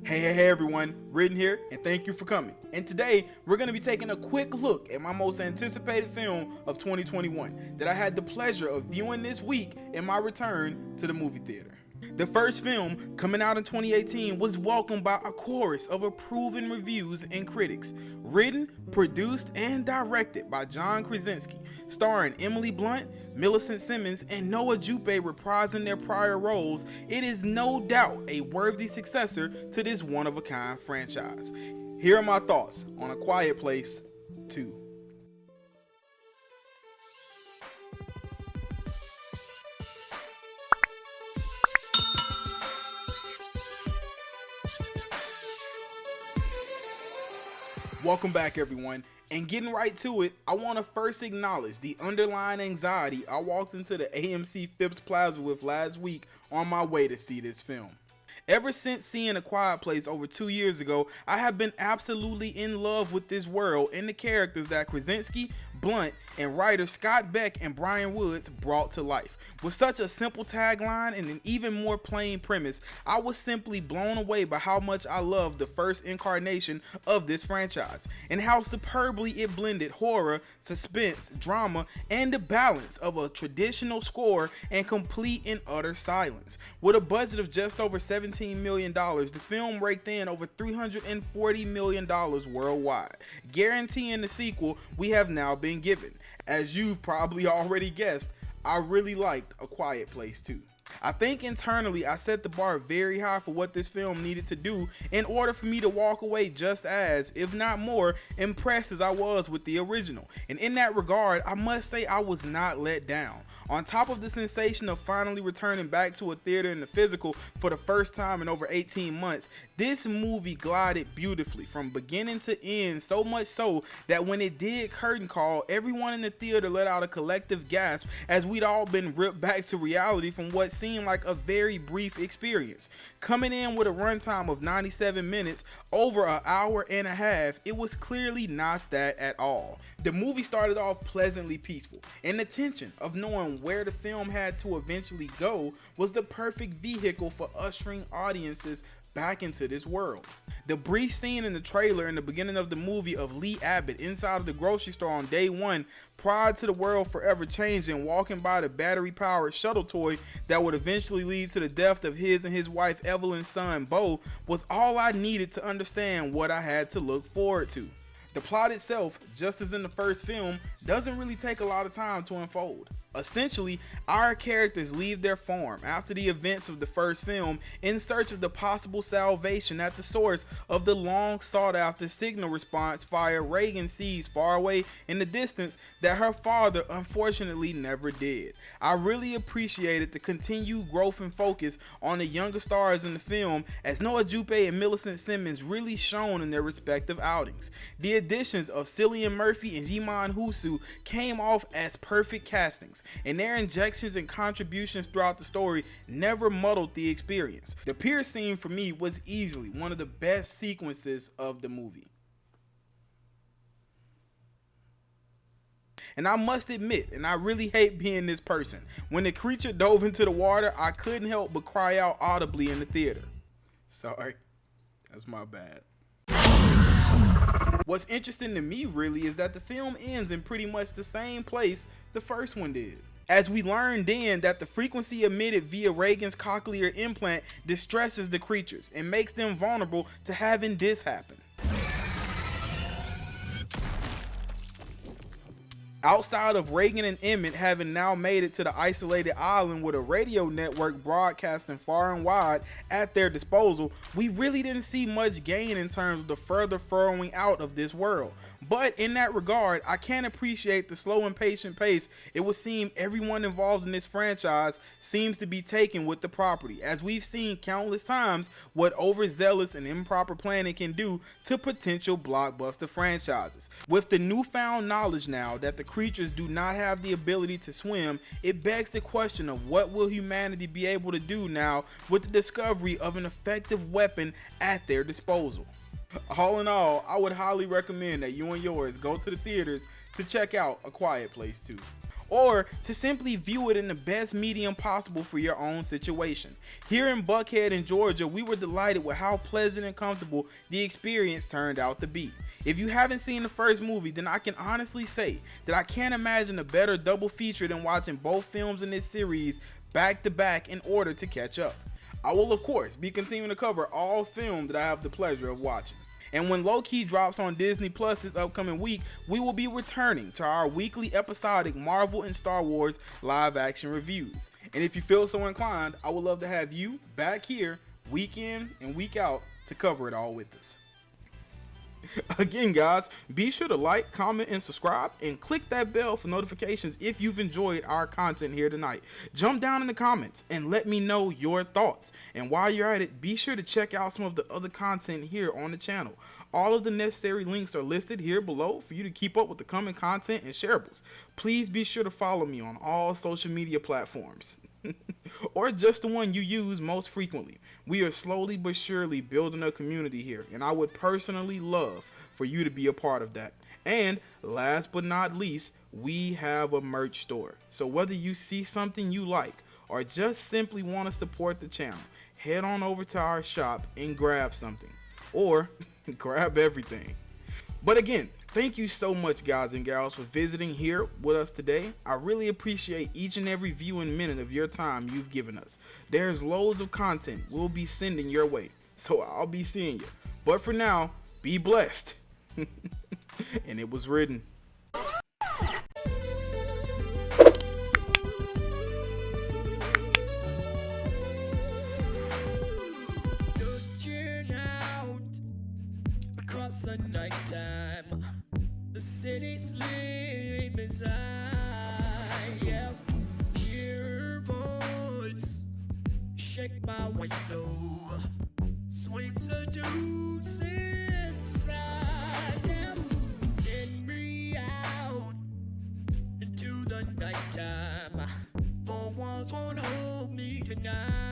Hey everyone, Ridden here, and thank you for coming. And today, we're going to be taking a quick look at my most anticipated film of 2021 that I had the pleasure of viewing this week in my return to the movie theater. The first film, coming out in 2018, was welcomed by a chorus of approving reviews and critics. Written, produced, and directed by Krasinski, starring Emily Blount, Millicent Simmonds, and Jupe reprising their prior roles, it is no doubt a worthy successor to this one-of-a-kind franchise. Here are my thoughts on A Quiet Place 2. Welcome back everyone, and getting right to it, I want to first acknowledge the underlying anxiety I walked into the AMC Phipps Plaza with last week on my way to see this film. Ever since seeing A Quiet Place over 2 years ago, I have been absolutely in love with this world and the characters that Krasinski, Blount, and writers Scott Beck and Brian Woods brought to life. With such a simple tagline and an even more plain premise, I was simply blown away by how much I loved the first incarnation of this franchise, and how superbly it blended horror, suspense, drama, and the balance of a traditional score and complete and utter silence. With a budget of just over $17 million, the film raked in over $340 million worldwide, guaranteeing the sequel we have now been given. As you've probably already guessed, I really liked A Quiet Place 2. I think internally I set the bar very high for what this film needed to do in order for me to walk away just as, if not more, impressed as I was with the original. And in that regard, I must say I was not let down. On top of the sensation of finally returning back to a theater in the physical for the first time in over 18 months, this movie glided beautifully from beginning to end, so much so that when it did curtain call, everyone in the theater let out a collective gasp as we'd all been ripped back to reality from what seemed like a very brief experience. Coming in with a runtime of 97 minutes, over an hour and a half, it was clearly not that at all. The movie started off pleasantly peaceful, and the tension of knowing where the film had to eventually go was the perfect vehicle for ushering audiences back into this world. The brief scene in the trailer in the beginning of the movie of Lee Abbott inside of the grocery store on day one, prior to the world forever changing, walking by the battery-powered shuttle toy that would eventually lead to the death of his and his wife Evelyn's son Bo, was all I needed to understand what I had to look forward to. The plot itself, just as in the first film, doesn't really take a lot of time to unfold. Essentially, our characters leave their farm after the events of the first film in search of the possible salvation at the source of the long sought after signal response fire Reagan sees far away in the distance that her father unfortunately never did. I really appreciated the continued growth and focus on the younger stars in the film, as Jupe and Millicent Simmonds really shone in their respective outings. The additions of Cillian Murphy and Jimon Husu came off as perfect castings, and their injections and contributions throughout the story never muddled the experience. The pier scene for me was easily one of the best sequences of the movie. And I must admit, and I really hate being this person, when the creature dove into the water, I couldn't help but cry out audibly in the theater. Sorry, that's my bad. What's interesting to me really is that the film ends in pretty much the same place the first one did, as we learned then that the frequency emitted via Reagan's cochlear implant distresses the creatures and makes them vulnerable to having this happen. Outside of Reagan and Emmett having now made it to the isolated island with a radio network broadcasting far and wide at their disposal, we really didn't see much gain in terms of the further furrowing out of this world. But in that regard, I can appreciate the slow and patient pace it would seem everyone involved in this franchise seems to be taking with the property, as we've seen countless times what overzealous and improper planning can do to potential blockbuster franchises. With the newfound knowledge now that the creatures do not have the ability to swim, it begs the question of what will humanity be able to do now with the discovery of an effective weapon at their disposal. All in all, I would highly recommend that you and yours go to the theaters to check out A Quiet Place 2. or to simply view it in the best medium possible for your own situation. Here in Buckhead in Georgia, we were delighted with how pleasant and comfortable the experience turned out to be. If you haven't seen the first movie, then I can honestly say that I can't imagine a better double feature than watching both films in this series back to back in order to catch up. I will of course be continuing to cover all films that I have the pleasure of watching. And when Loki drops on Disney Plus this upcoming week, we will be returning to our weekly episodic Marvel and Star Wars live action reviews. And if you feel so inclined, I would love to have you back here week in and week out to cover it all with us. Again, guys, be sure to like, comment, and subscribe, and click that bell for notifications if you've enjoyed our content here tonight. Jump down in the comments and let me know your thoughts. And while you're at it, be sure to check out some of the other content here on the channel. All of the necessary links are listed here below for you to keep up with the coming content and shareables. Please be sure to follow me on all social media platforms. Or just the one you use most frequently. We are slowly but surely building a community here, and I would personally love for you to be a part of that. And last but not least, we have a merch store. So whether you see something you like or just simply want to support the channel, head on over to our shop and grab something, or grab everything. But again, thank you so much, guys and gals, for visiting here with us today. I really appreciate each and every viewing minute of your time you've given us. There's loads of content we'll be sending your way, so I'll be seeing you. But for now, be blessed. And it was written. Across the nighttime, the city sleep inside. Yeah, hear her voice, shake my window, sweet seduce inside. Yeah, send me out into the nighttime, for walls won't hold me tonight.